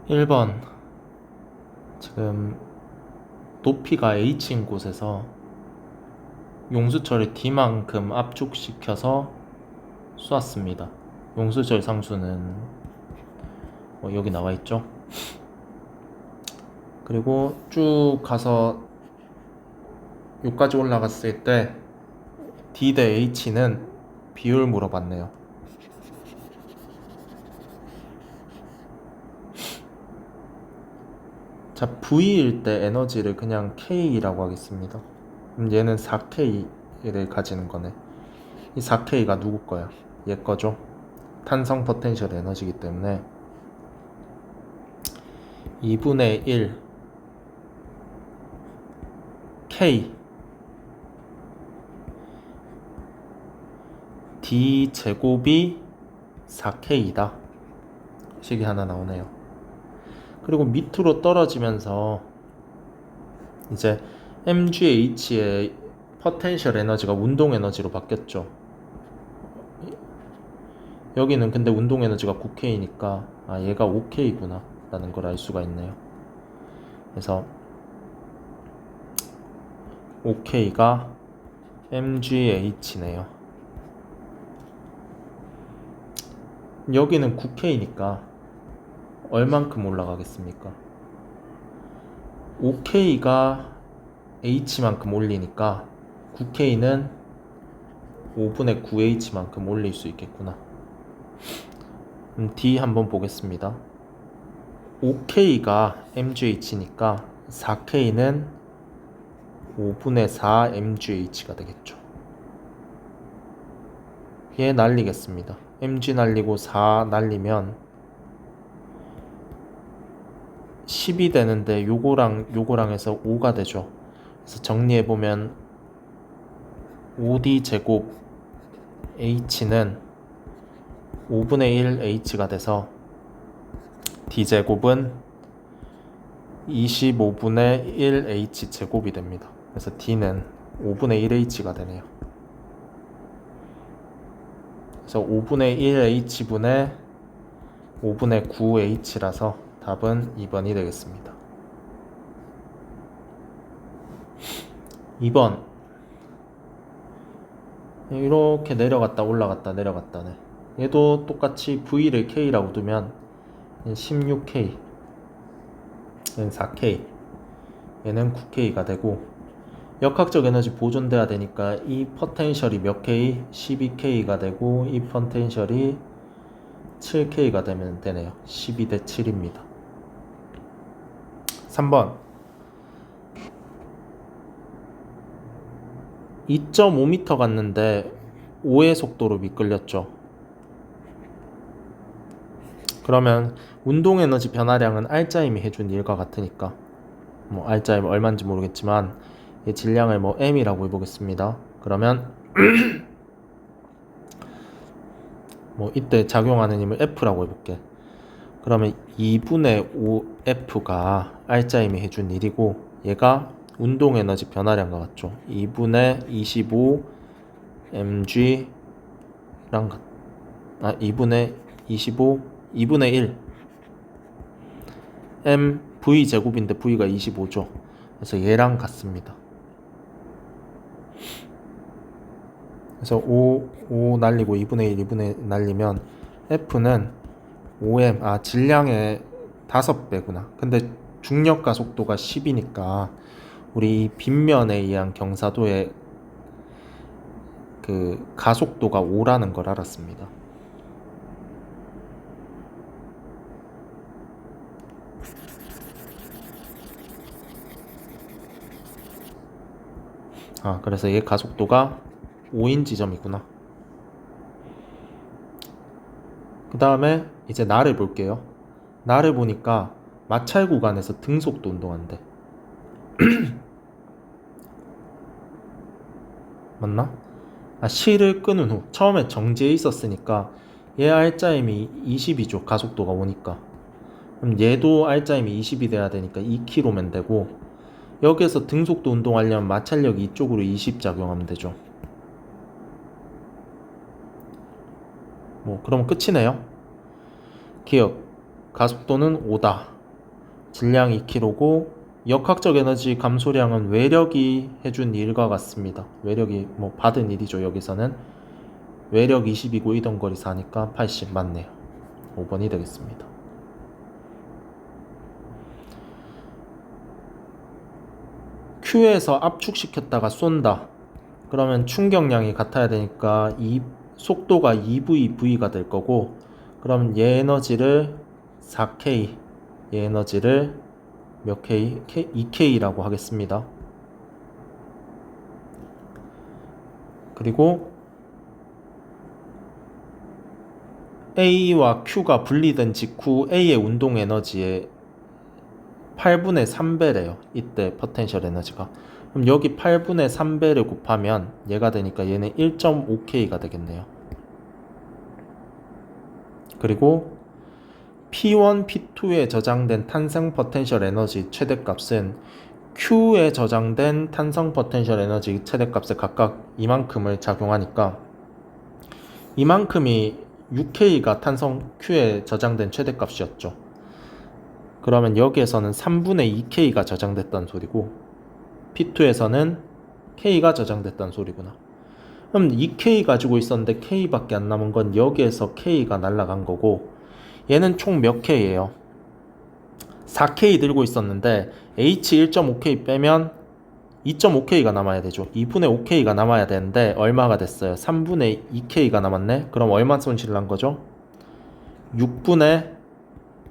1번 지금 높이가 h인 곳에서 용수철을 d만큼 압축시켜서 쏘았습니다. 용수철 상수는 여기 나와 있죠. 그리고 쭉 가서 여기까지 올라갔을 때 D 대 H는 비율 물어봤네요. 자, V일 때 에너지를 그냥 K라고 하겠습니다. 그럼 얘는 4K를 가지는 거네. 이 4K가 누구 거야? 얘 거죠. 탄성 포텐셜 에너지이기 때문에 2분의 1 K D 제곱이 4K이다. 식이 하나 나오네요. 그리고 밑으로 떨어지면서 이제 MGH의 포텐셜 에너지가 운동 에너지로 바뀌었죠. 여기는 근데 운동 에너지가 9K니까 얘가 5K구나 라는 걸 알 수가 있네요. 그래서 5K가 MGH네요. 여기는 9K니까 얼만큼 올라가겠습니까? 5K가 H만큼 올리니까 9K는 5분의 9H만큼 올릴 수 있겠구나. D 한번 보겠습니다. 5K가 MGH니까 4K는 5분의 4 MGH가 되겠죠. 얘 날리겠습니다. MG 날리고 4 날리면 10이 되는데 요거랑 해서 5가 되죠. 그래서 정리해보면 5D 제곱 H는 5분의 1 H가 돼서 D 제곱은 25분의 1 H 제곱이 됩니다. 그래서 D는 5분의 1 H가 되네요. 그래서 5분의 1 H분의 5분의 9 H라서 답은 2번이 되겠습니다. 2번 이렇게 내려갔다 올라갔다 내려갔다네. 얘도 똑같이 V를 K라고 두면 16K, 얘는 4K, 얘는 9K가 되고 역학적 에너지 보존돼야 되니까 이 포텐셜이 몇 K? 12K가 되고 이 포텐셜이 7K가 되면 되네요. 12대 7입니다. 3번 2.5m 갔는데 5의 속도로 미끌렸죠. 그러면 운동 에너지 변화량은 알짜임이 해준 일과 같으니까 알짜임 얼마인지 모르겠지만 이 질량을 M이라고 해보겠습니다. 그러면 이때 작용하는 힘을 F라고 해볼게. 그러면 2분의 5F가 알짜임이 해준 일이고 얘가 운동 에너지 변화량과 같죠. 2분의 25 mg랑 2분의 25 2분의 1 m v 제곱인데 v가 25죠. 그래서 얘랑 같습니다. 그래서 5 날리고 2분의 1 2분의 1 날리면 F는 5m 질량의 5배구나. 근데 중력가 속도가 10이니까 우리 빗면에 의한 경사도의 그 가속도가 5라는 걸 알았습니다. 그래서 얘 가속도가 5인 지점이구나. 그 다음에 이제 나를 볼게요. 나를 보니까 마찰 구간에서 등속도 운동한대. 맞나? 실을 끄는 후 처음에 정지해 있었으니까 얘 알짜임이 20이죠. 가속도가 오니까. 그럼 얘도 알짜임이 20이 돼야 되니까 2km면 되고 여기에서 등속도 운동하려면 마찰력이 이쪽으로 20 작용하면 되죠. 그럼 끝이네요. 기억 가속도는 5다. 질량 2kg고 역학적 에너지 감소량은 외력이 해준 일과 같습니다. 외력이 뭐 받은 일이죠. 여기서는 외력 20이고 이동 거리 4니까 80 맞네요. 5번이 되겠습니다. Q에서 압축시켰다가 쏜다. 그러면 충격량이 같아야 되니까 이 속도가 2VV가 될 거고, 그럼 얘 에너지를 4K, 얘 에너지를 몇 K? 2K라고 하겠습니다. 그리고 A와 Q가 분리된 직후 A의 운동 에너지의 8분의 3배래요. 이때 포텐셜 에너지가. 그럼 여기 8분의 3배를 곱하면 얘가 되니까 얘는 1.5K가 되겠네요. 그리고 P1, P2에 저장된 탄성 포텐셜 에너지 최대값은 Q에 저장된 탄성 포텐셜 에너지 최대값에 각각 이만큼을 작용하니까 이만큼이 6K가 탄성 Q에 저장된 최대값이었죠. 그러면 여기에서는 3분의 2K가 저장됐다는 소리고 P2에서는 K가 저장됐다는 소리구나. 그럼 2K 가지고 있었는데 K밖에 안 남은 건 여기에서 K가 날아간 거고, 얘는 총 몇 K예요? 4K 들고 있었는데 H 1.5K 빼면 2.5K가 남아야 되죠. 2분의 5K가 남아야 되는데 얼마가 됐어요? 3분의 2K가 남았네. 그럼 얼마 손실 난 거죠? 6분의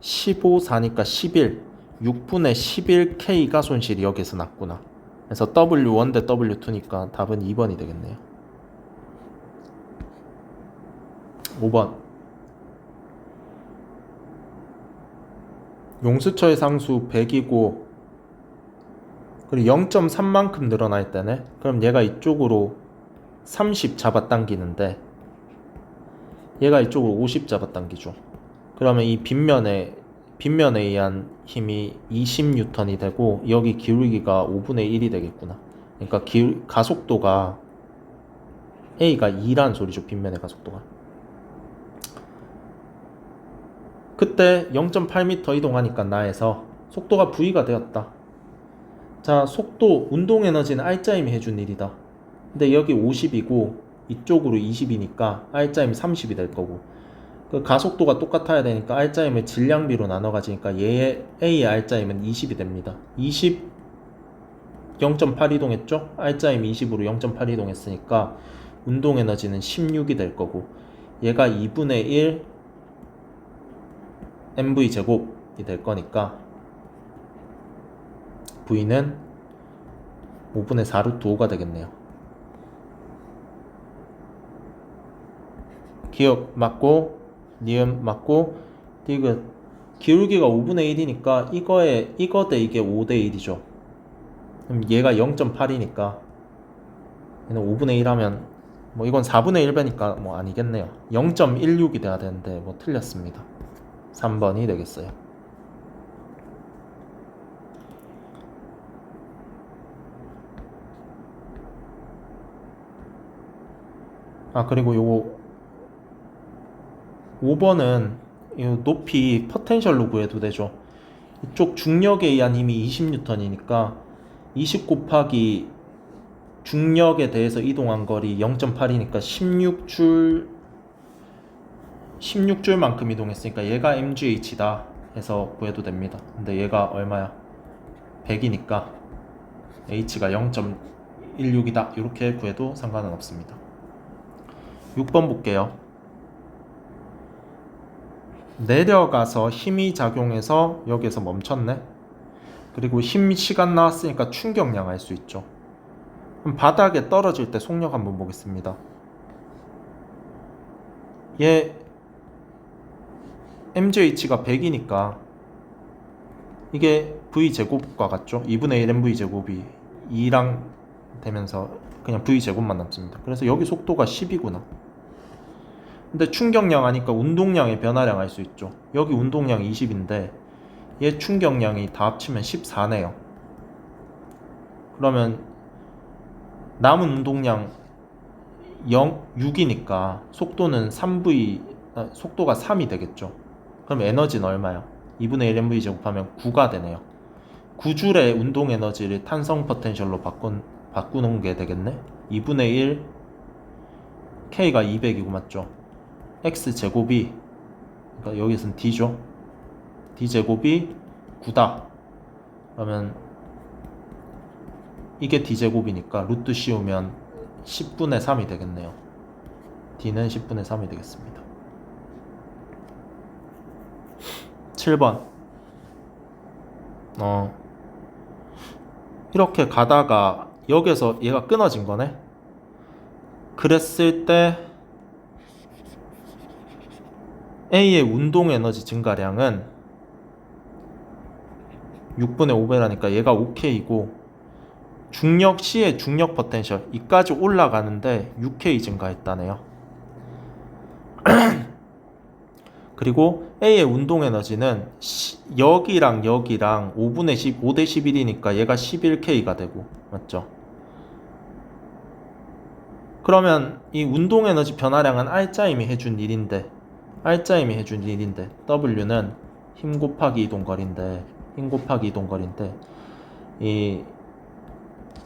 15, 4니까 11. 6분의 11K가 손실이 여기서 났구나. 그래서 W1 대 W2니까 답은 2번이 되겠네요. 5번. 용수처의 상수 100이고 그리고 0.3만큼 늘어나 있다네. 그럼 얘가 이쪽으로 30 잡아당기는데 얘가 이쪽으로 50 잡아당기죠. 그러면 이 빗면에 의한 힘이 20N이 되고 여기 기울기가 5분의 1이 되겠구나. 그러니까 가속도가 A가 2란 소리죠. 빗면의 가속도가. 그때 0.8m 이동하니까 나에서 속도가 V가 되었다. 자, 속도, 운동 에너지는 R자임이 해준 일이다. 근데 여기 50이고 이쪽으로 20이니까 R자임이 30이 될 거고, 그 가속도가 똑같아야 되니까 R자임을 질량비로 나눠 가지니까 얘의 A의 R자임은 20이 됩니다. 20 0.8 이동했죠? R자임이 20으로 0.8 이동했으니까 운동 에너지는 16이 될 거고, 얘가 2분의 1 mv 제곱이 될 거니까 V는 5분의 4 루트 5가 되겠네요. 기억 맞고 니은 맞고 디귿. 기울기가 5분의 1이니까 이거 대 이게 5대 1이죠. 그럼 얘가 0.8이니까 얘는 5분의 1 하면 뭐 이건 4분의 1배니까 뭐 아니겠네요. 0.16이 돼야 되는데 뭐 틀렸습니다. 3번이 되겠어요. 그리고 요거 5번은 이 높이 포텐셜로 구해도 되죠. 이쪽 중력에 의한 힘이 20N이니까 20 곱하기 중력에 대해서 이동한 거리 0.8이니까 16줄만큼 이동했으니까 얘가 mgh다 해서 구해도 됩니다. 근데 얘가 얼마야? 100이니까 h가 0.16이다 이렇게 구해도 상관은 없습니다. 6번 볼게요. 내려가서 힘이 작용해서 여기에서 멈췄네. 그리고 힘 시간 나왔으니까 충격량 알 수 있죠. 그럼 바닥에 떨어질 때 속력 한번 보겠습니다. 얘 mgh가 100이니까 이게 v제곱과 같죠. 2분의 1 mv제곱이 2랑 되면서 그냥 v제곱만 남습니다. 그래서 여기 속도가 10이구나. 근데 충격량 하니까 운동량의 변화량 알 수 있죠. 여기 운동량 20인데 얘 충격량이 다 합치면 14네요. 그러면 남은 운동량 6이니까 속도는 속도가 3이 되겠죠. 그럼 에너지는 얼마야? 2분의 1 mv 제곱하면 9가 되네요. 9줄의 운동 에너지를 탄성 포텐셜로 바꾸는 게 되겠네. 2분의 1 K가 200이고 맞죠? X 제곱이 그러니까 여기서는 D죠. D 제곱이 9다. 그러면 이게 D 제곱이니까 루트 씌우면 10분의 3이 되겠네요. D는 10분의 3이 되겠습니다. 7번 이렇게 가다가 여기서 얘가 끊어진 거네. 그랬을 때 A의 운동 에너지 증가량은 6분의 5배라니까 얘가 5K이고 중력 C의 중력 포텐셜 이까지 올라가는데 6K 증가했다네요. 그리고 A의 운동 에너지는 여기랑 5분의 10, 5대 11이니까 얘가 11K가 되고 맞죠? 그러면 이 운동 에너지 변화량은 R자임이 해준 일인데 W는 힘 곱하기 이동거리인데 이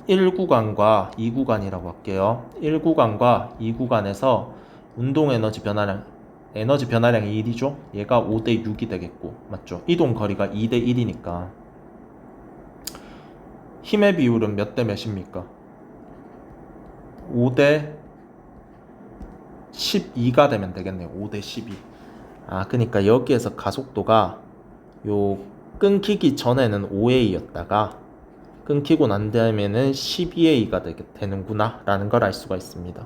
1구간과 2구간이라고 할게요. 1구간과 2구간에서 운동 에너지 변화량이 1이죠. 얘가 5대 6이 되겠고 맞죠? 이동 거리가 2대 1이니까 힘의 비율은 몇 대 몇입니까? 5대 12가 되면 되겠네요. 5대 12. 그러니까 여기에서 가속도가 요 끊기기 전에는 5A였다가 끊기고 난 다음에는 12A가 되는구나 라는 걸 알 수가 있습니다.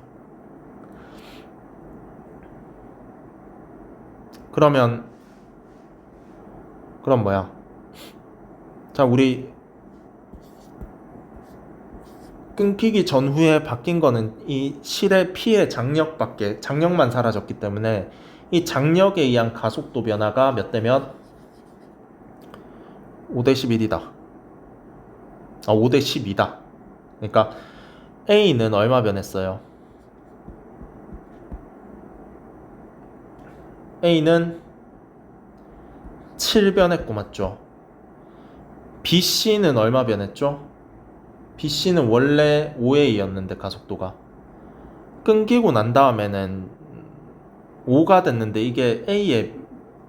그럼 뭐야? 자, 우리 끊기기 전후에 바뀐 거는 이 실의 피의 장력만 사라졌기 때문에 이 장력에 의한 가속도 변화가 몇 대 몇? 5대 11이다. 5대 12다. 그러니까 A는 얼마 변했어요? A는 7 변했고 맞죠? BC는 얼마 변했죠? BC는 원래 5A였는데 가속도가 끊기고 난 다음에는 5가 됐는데 이게 A의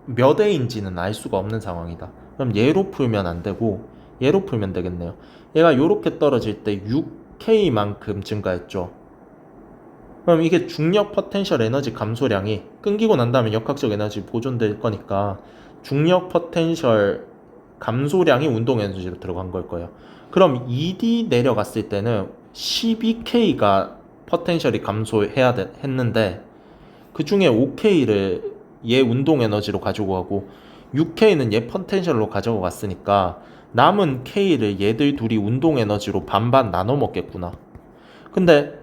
몇 A인지는 알 수가 없는 상황이다. 그럼 얘로 풀면 안 되고 얘로 풀면 되겠네요. 얘가 요렇게 떨어질 때 6K만큼 증가했죠. 그럼 이게 중력 포텐셜 에너지 감소량이 끊기고 난 다음에 역학적 에너지 보존될 거니까 중력 포텐셜 감소량이 운동 에너지로 들어간 걸 거예요. 그럼 ED 내려갔을 때는 12K가 포텐셜이 했는데 그 중에 5K를 얘 운동 에너지로 가지고 가고 6K는 얘 포텐셜로 가지고 갔으니까 남은 K를 얘들 둘이 운동 에너지로 반반 나눠 먹겠구나. 근데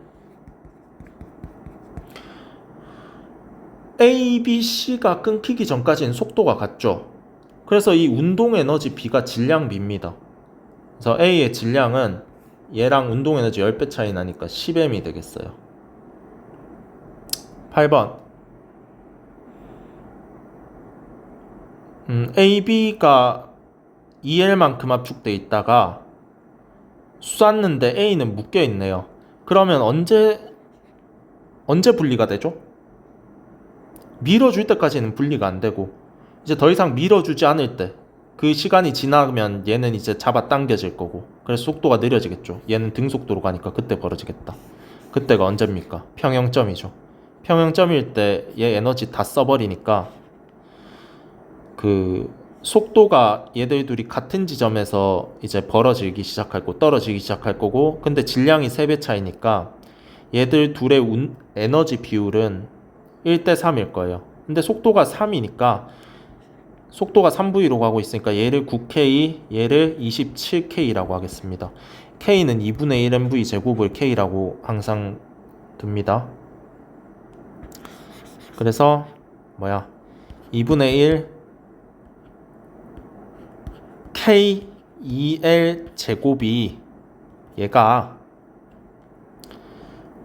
A, B, C가 끊기기 전까지는 속도가 같죠. 그래서 이 운동 에너지 B가 질량 B입니다. 그래서 A의 질량은 얘랑 운동 에너지 10배 차이 나니까 10M이 되겠어요. 8번 AB가 2L만큼 압축돼 있다가 쐈는데 A는 묶여 있네요. 그러면 언제 분리가 되죠? 밀어줄 때까지는 분리가 안 되고 이제 더 이상 밀어주지 않을 때 그 시간이 지나면 얘는 이제 잡아당겨질 거고 그래서 속도가 느려지겠죠. 얘는 등속도로 가니까 그때 벌어지겠다. 그때가 언제입니까? 평형점이죠. 평형점일 때 얘 에너지 다 써버리니까 그 속도가 얘들 둘이 같은 지점에서 이제 벌어지기 시작할 거고 떨어지기 시작할 거고 근데 질량이 3배 차이니까 얘들 둘의 에너지 비율은 1대 3일 거예요. 근데 속도가 3이니까 속도가 3V로 가고 있으니까 얘를 9K, 얘를 27K라고 하겠습니다. K는 2분의 1 MV 제곱을 K라고 항상 둡니다. 그래서 2분의 1 K 2L 제곱이 얘가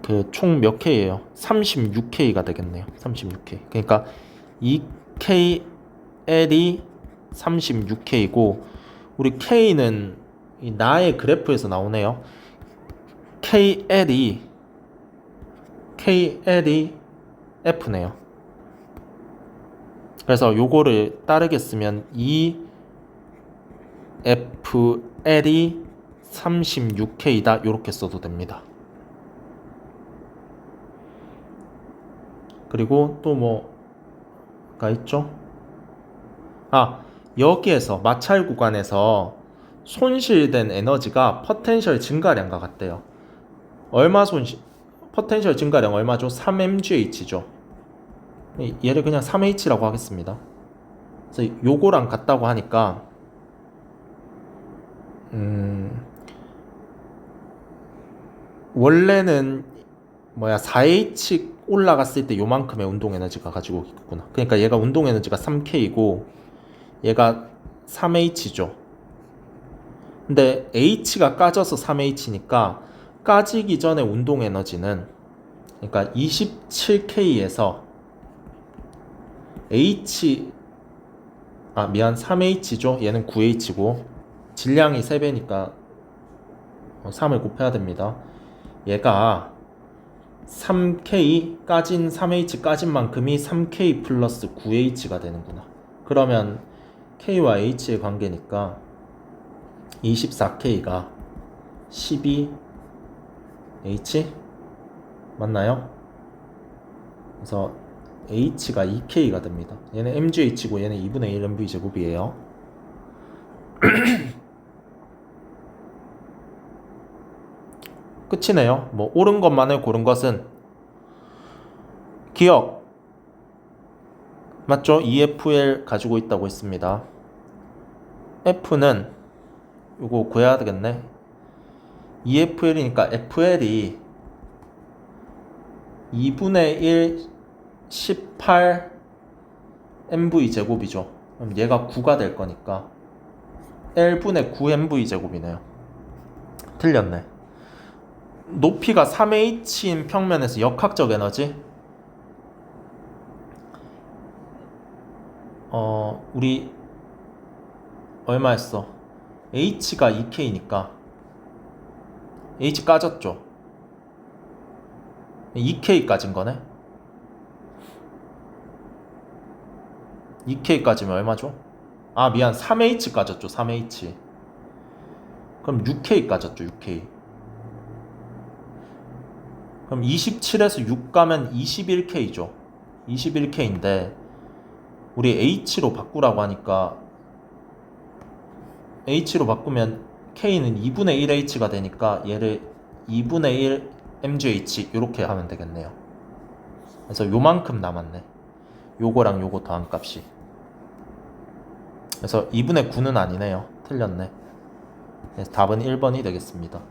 그 총 몇 K예요? 36K가 되겠네요. 36K. 그러니까 2KL이 36K고 우리 K는 이 나의 그래프에서 나오네요. KL이 F네요. 그래서 요거를 따르게 쓰면 EFL이 36K다 요렇게 써도 됩니다. 그리고 또 뭐가 있죠? 여기에서 마찰 구간에서 손실된 에너지가 포텐셜 증가량과 같대요. 포텐셜 증가량 얼마죠? 3mgh죠. 얘를 그냥 3h라고 하겠습니다. 그래서 요거랑 같다고 하니까 원래는 4h 올라갔을 때 요만큼의 운동 에너지가 가지고 있구나. 그러니까 얘가 운동 에너지가 3K이고 얘가 3H죠. 근데 H가 까져서 3H니까 까지기 전에 운동 에너지는 그러니까 27K에서 3H죠. 얘는 9H고 질량이 3배니까 3을 곱해야 됩니다. 얘가 3K 까진 3H 까진 만큼이 3K 플러스 9H가 되는구나. 그러면 K와 H의 관계니까 24K가 12H 맞나요? 그래서 H가 2K가 됩니다. 얘는 MGH고 얘는 2분의 1 MV제곱이에요. 끝이네요. 옳은 것만을 고른 것은 기억 맞죠? EFL 가지고 있다고 했습니다. F는 이거 구해야 되겠네. EFL이니까 FL이 2분의 1 18 MV 제곱이죠. 그럼 얘가 9가 될 거니까 L분의 9 MV 제곱이네요. 틀렸네. 높이가 3H인 평면에서 역학적 에너지 우리 얼마 했어? H가 2K니까 H 까졌죠? 2K 까진 거네? 2K 까지면 얼마죠? 미안 3H 까졌죠 3H 그럼 6K 까졌죠 6K 그럼 27에서 6 가면 21K죠 21K인데 우리 H로 바꾸라고 하니까 H로 바꾸면 K는 2분의 1H가 되니까 얘를 2분의 1 MGH 이렇게 하면 되겠네요. 그래서 요만큼 남았네. 요거랑 요거 더한 값이. 그래서 2분의 9는 아니네요. 틀렸네. 그래서 답은 1번이 되겠습니다.